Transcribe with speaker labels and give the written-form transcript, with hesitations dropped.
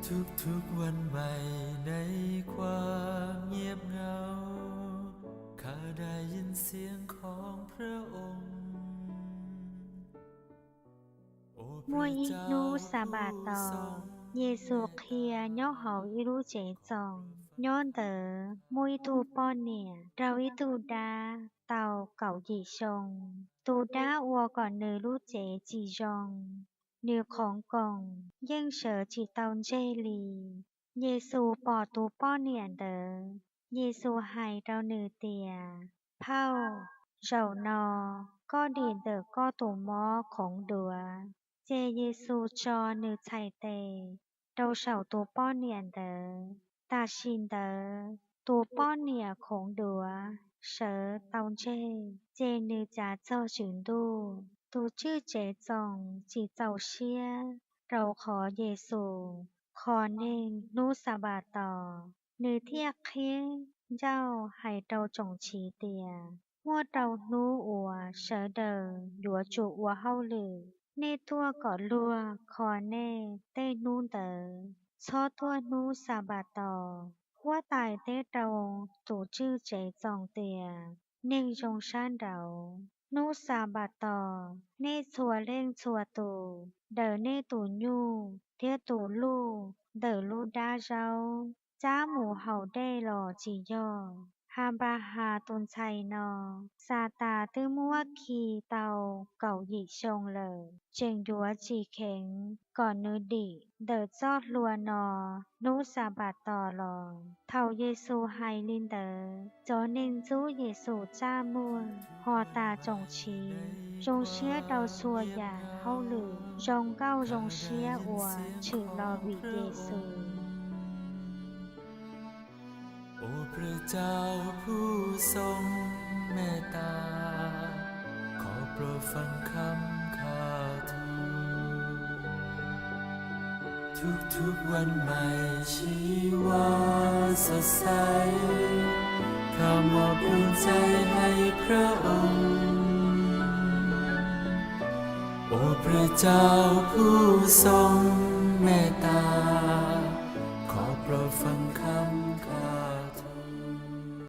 Speaker 1: ทุกวันใหม่ในความเงียบเหงาข้าได้ยินเสียงของพระองค์โอ้พ
Speaker 2: Mua
Speaker 1: ระ
Speaker 2: ít
Speaker 1: เจ้า
Speaker 2: nu sa
Speaker 1: ผู้
Speaker 2: bà
Speaker 1: ทร
Speaker 2: tò
Speaker 1: ง
Speaker 2: Giêsu kia nhó hậu iru chế chồng nhón tờ mui tu po nè rau ít tu đa tàu cậu dị sông tu đá ua còn nữ lu chế chỉ rong nữของกล่องยังเสือจีตอนเจลีเยซูปอตูป้อเนียนเดอเยซูให้เราเนือเตียเผาเรานอก็ดีเดอก็ตูหมอของดัวเจเยซูจอเนือไทเตเราเฉาตูป้อเนียนเดอตาชินเดอตูป้อเนียของดัวเสือตอนเจเจเนือจ่าเจ้าฉินดูตูชื่อเจจงจีเจ้าเชียเราขอเยซูขอเน่งนูสาบาต่อเนื้อเทียกเคียงเจ้าให้เราจงชีเตียมั่วเรานูอัวเสอเดอหลัวจูอัวเฮาหลือเน่ตัวก่อลัวขอเน่เต้นูเดอชอตัวนูสาบาต่อหัวตายเต้เราตูชื่อเจจงเตียเน่งจงชันเรานูสาบาต่อเน่ชัวเล่งชัวตูเดอเน่ตูยูเทียตูลูเดอลูดาเจ้าจ้าหมูเห่าได้หล่อจีย่อฮาบาฮาตุนชัยนอซาตาตื้อมัวคีเตาเก่าหยิชงเลยเจงดัวจีเข็งก่อนนือดิเดอจอดลัวนอนูสาบาต่อหลอเท่าเยซูไฮลินเดอจอเนินจูเยซูจ้ามัวหอตาจงชีจงเชียเดาชัวอย่าเฮาหลือจงเก้าจงเชียอัวชื่อลอวิเยซู
Speaker 1: โอ้พระเจ้าผู้ทรงเมตตาขอโปรดฟังคำข้าทูทุกวันใหม่ชีวาสดใสข้ามอบดวงใจให้พระองค์โอ้พระเจ้าผู้ทรงเมตตา